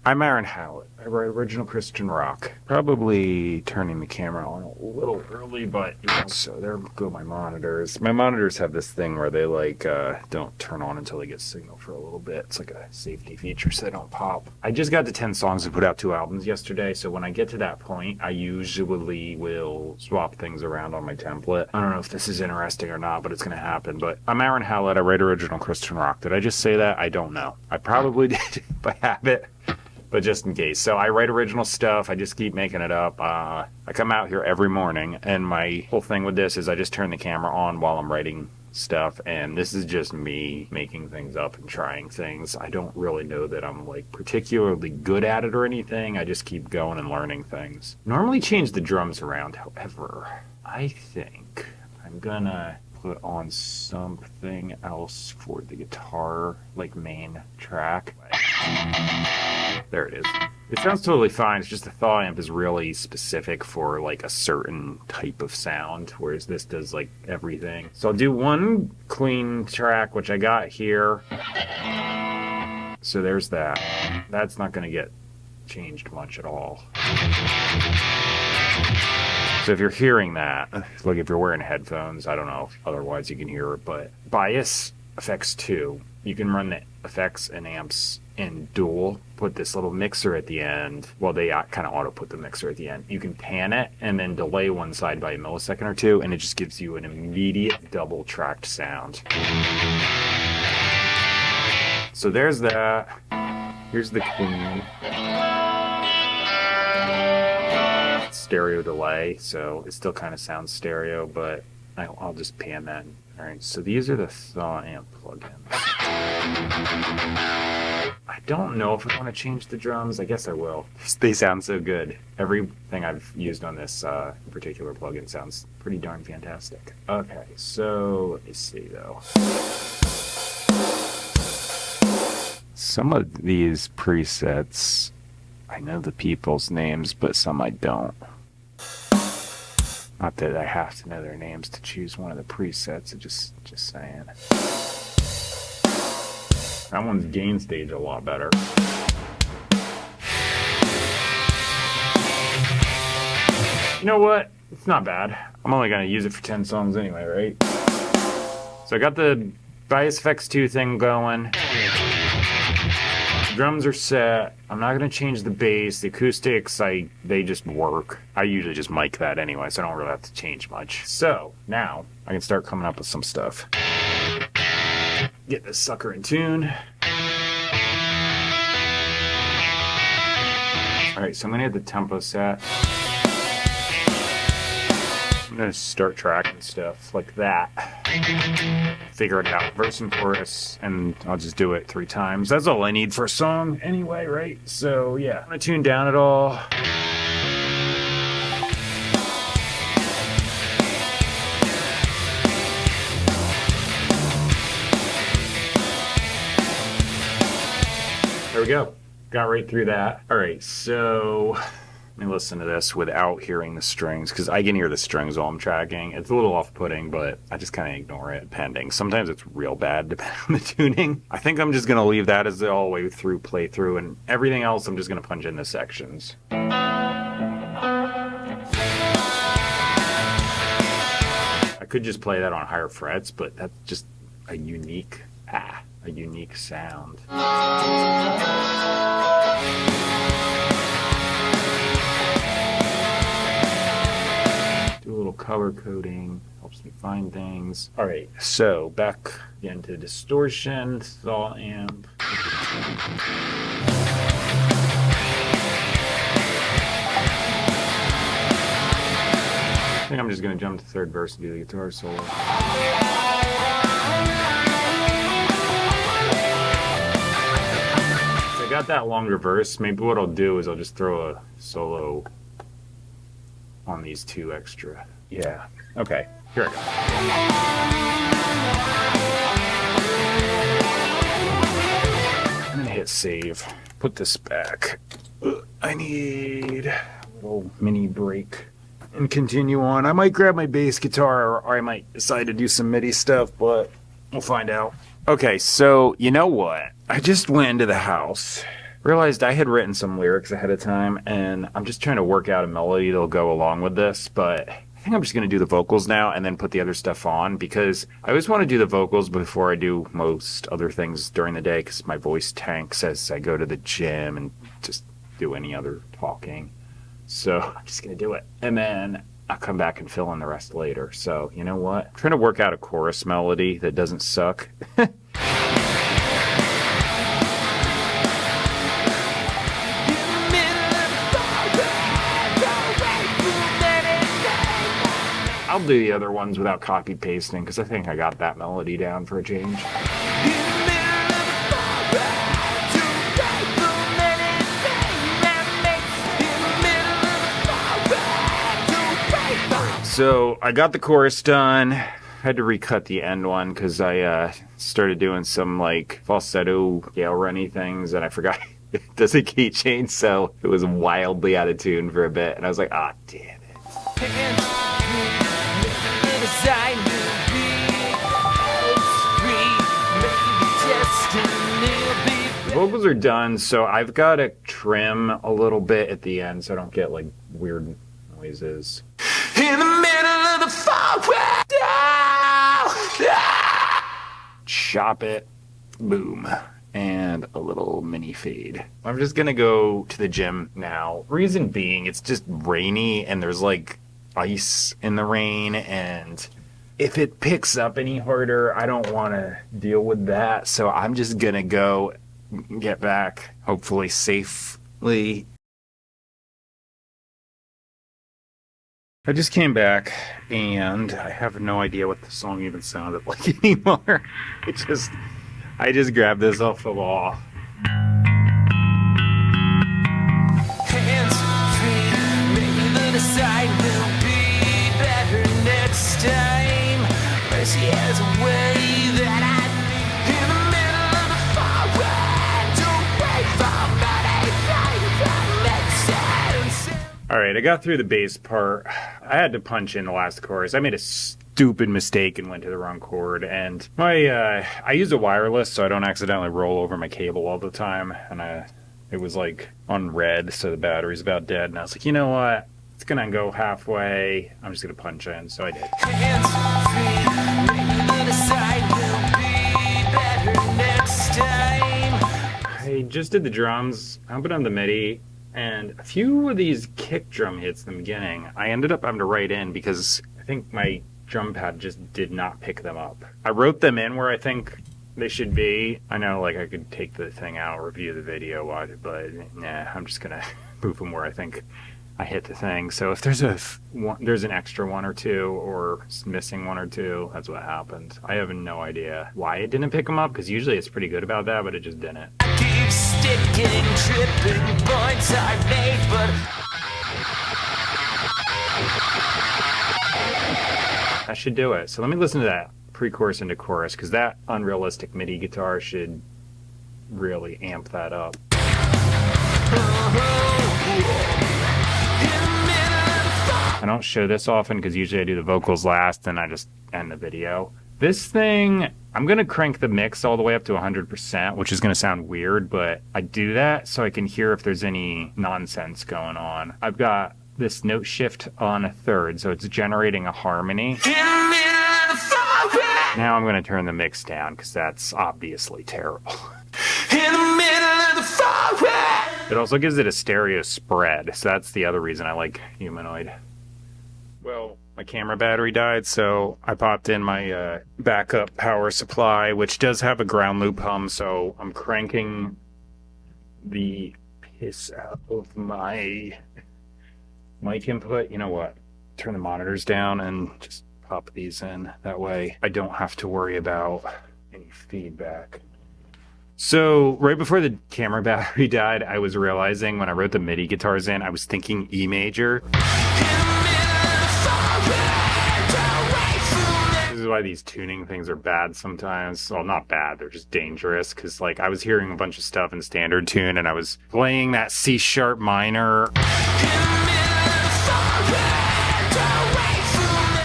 I'm Aaron Hallett. I write original Christian rock. Probably turning the camera on a little early, but so there go my monitors. My monitors have this thing where they don't turn on until they get signal for a little bit. It's like a safety feature so they don't pop. I just got to 10 songs and put out 2 albums yesterday, so when I get to that point, I usually will swap things around on my template. I don't know if this is interesting or not, but it's going to happen. But I'm Aaron Hallett. I write original Christian rock. Did I just say that? I don't know. I probably did by habit. But just in case. So I write original stuff. I just keep making it up. I come out here every morning, and my whole thing with this is I just turn the camera on while I'm writing stuff, and this is just me making things up and trying things. I don't really know that I'm like particularly good at it or anything. I just keep going and learning things. Normally change the drums around, however, I think I'm gonna put on something else for the guitar, like main track. There it is. It sounds totally fine. It's just the thaw amp is really specific for like a certain type of sound, whereas this does like everything. So I'll do one clean track, which I got here. So there's that. That's not going to get changed much at all. So if you're hearing that, like if you're wearing headphones, I don't know if otherwise you can hear it, but bias effects 2. You can run the effects and amps in dual, put this little mixer at the end. Well, they kind of auto put the mixer at the end. You can pan it and then delay one side by a millisecond or 2, and it just gives you an immediate double tracked sound. So there's that. Here's the clean stereo delay, so it still kind of sounds stereo, but I'll just pan that. All right, so these are the thaw amp plugins. I don't know if I want to change the drums. I guess I will. They sound so good. Everything I've used on this particular plugin sounds pretty darn fantastic. Okay, so let me see though. Some of these presets, I know the people's names, but some I don't. Not that I have to know their names to choose one of the presets, just saying. That one's gain stage a lot better. You know what? It's not bad. I'm only going to use it for 10 songs anyway, right? So I got the bias effects 2 thing going. Drums are set. I'm not going to change the bass. The acoustics, they just work. I usually just mic that anyway, so I don't really have to change much. So now I can start coming up with some stuff. Get this sucker in tune. Alright, so I'm going to hit the tempo set. I'm going to start tracking stuff like that. Figure it out, verse and chorus, and I'll just do it 3 times. That's all I need for a song anyway, right? So yeah, I'm going to tune down it all. There we go. Got right through that. All right, so let me listen to this without hearing the strings, because I can hear the strings while I'm tracking. It's a little off-putting, but I just kind of ignore it, depending. Sometimes it's real bad, depending on the tuning. I think I'm just going to leave that as the all the way through playthrough, and everything else I'm just going to punch into sections. I could just play that on higher frets, but that's just a unique sound. Do a little color coding, helps me find things. All right, so back again to distortion, thaw amp. I think I'm just gonna jump to the 3rd verse and do the guitar solo. I got that longer verse. Maybe what I'll do is I'll just throw a solo on these 2 extra. Yeah. Okay. Here I go. I'm gonna hit save. Put this back. I need a little mini break and continue on. I might grab my bass guitar, or I might decide to do some MIDI stuff, but we'll find out. Okay, so you know what? I just went into the house realized I had written some lyrics ahead of time, and I'm just trying to work out a melody that'll go along with this, but I think I'm just going to do the vocals now and then put the other stuff on, because I always want to do the vocals before I do most other things during the day, because my voice tanks as I go to the gym and just do any other talking. So I'm just going to do it. And then I'll come back and fill in the rest later. So, you know what? I'm trying to work out a chorus melody that doesn't suck. I'll do the other ones without copy pasting, because I think I got that melody down for a change. So I got the chorus done. I had to recut the end one because I started doing some like falsetto Gale runny things, and I forgot it doesn't key change, so it was wildly out of tune for a bit, and I was like, ah, damn it. The vocals are done, so I've got to trim a little bit at the end so I don't get like weird noises. In the middle of the forest, chop it, boom, and a little mini fade. I'm just gonna go to the gym now. Reason being, it's just rainy and there's like ice in the rain, and if it picks up any harder, I don't want to deal with that. So I'm just gonna go get back, hopefully safely. I just came back, and I have no idea what the song even sounded like anymore. I just grabbed this off the wall. Hands free, maybe the decide will be better next time. Mercy has a way that I need. In the middle of the forest, don't wait for money. Alright, I got through the bass part. I had to punch in the last chorus. I made a stupid mistake and went to the wrong chord. And I use a wireless so I don't accidentally roll over my cable all the time. And it was like on red, so the battery's about dead. And I was like, you know what? It's gonna go halfway. I'm just gonna punch in. So I did. I just did the drums. I put on the MIDI. And a few of these kick drum hits in the beginning, I ended up having to write in because I think my drum pad just did not pick them up. I wrote them in where I think they should be. I know, like, I could take the thing out, review the video, watch it, but nah, I'm just gonna move them where I think I hit the thing. So if there's there's an extra one or two, or missing one or two, that's what happened. I have no idea why it didn't pick them up, because usually it's pretty good about that, but it just didn't. Keep sticking, tripping points I've made, but that should do it. So let me listen to that pre-chorus into chorus, because that unrealistic MIDI guitar should really amp that up. I don't show this often because usually I do the vocals last and I just end the video. This thing, I'm going to crank the mix all the way up to 100%, which is going to sound weird, but I do that so I can hear if there's any nonsense going on. I've got this note shift on a third, so it's generating a harmony. Now I'm going to turn the mix down because that's obviously terrible. In the middle of the forest. It also gives it a stereo spread, so that's the other reason I like Humanoid. Well, my camera battery died, so I popped in my backup power supply, which does have a ground loop hum, so I'm cranking the piss out of my mic input. You know what? Turn the monitors down and just pop these in. That way I don't have to worry about any feedback. So right before the camera battery died, I was realizing when I wrote the MIDI guitars in, I was thinking E major. This is why these tuning things are bad sometimes. Well, not bad, they're just dangerous, because like I was hearing a bunch of stuff in standard tune and I was playing that C sharp minor.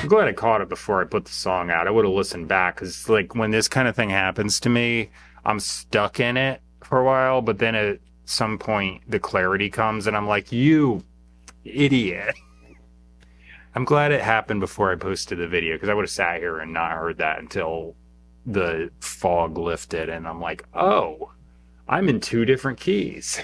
I'm glad I caught it before I put the song out. I would have listened back, because like when this kind of thing happens to me, I'm stuck in it for a while, but then some point the clarity comes and I'm like, you idiot. I'm glad it happened before I posted the video, because I would have sat here and not heard that until the fog lifted and I'm like, oh, I'm in 2 different keys.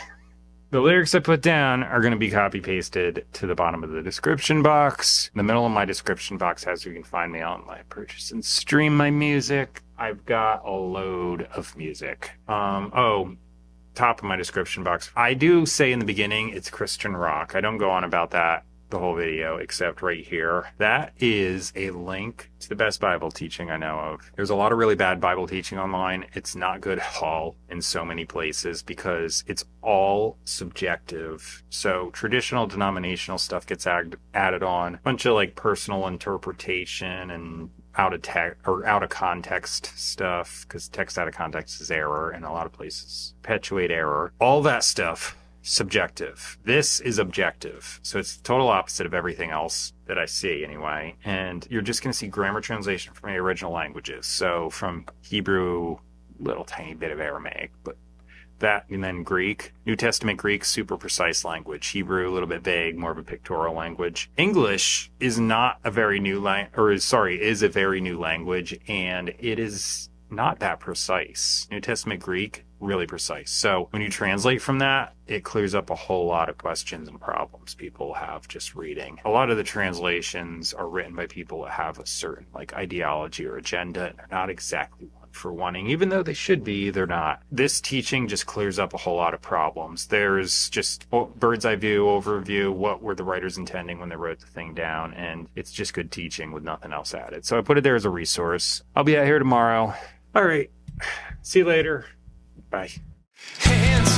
The lyrics I put down are going to be copy pasted to the bottom of the description box. The middle of my description box has where you can find me on my purchase and stream my music. I've got a load of music. Top of my description box. I do say in the beginning it's Christian rock. I don't go on about that the whole video except right here. That is a link to the best Bible teaching I know of. There's a lot of really bad Bible teaching online. It's not good at all in so many places because it's all subjective. So traditional denominational stuff gets added on. A bunch of like personal interpretation and out of context stuff, because text out of context is error in a lot of places. Perpetuate error. All that stuff. Subjective. This is objective. So it's the total opposite of everything else that I see anyway. And you're just going to see grammar translation from the original languages. So from Hebrew, little tiny bit of Aramaic, but that, and then Greek. New Testament Greek, super precise language. Hebrew, a little bit vague, more of a pictorial language. English is not a very new is a very new language, and it is not that precise. New Testament Greek, really precise. So when you translate from that, it clears up a whole lot of questions and problems people have just reading. A lot of the translations are written by people that have a certain like ideology or agenda, and they're not exactly one for wanting. Even though they should be, they're not. This teaching just clears up a whole lot of problems. There's just bird's eye view, overview, what were the writers intending when they wrote the thing down, and it's just good teaching with nothing else added. So I put it there as a resource. I'll be out here tomorrow. All right. See you later. Bye. Hands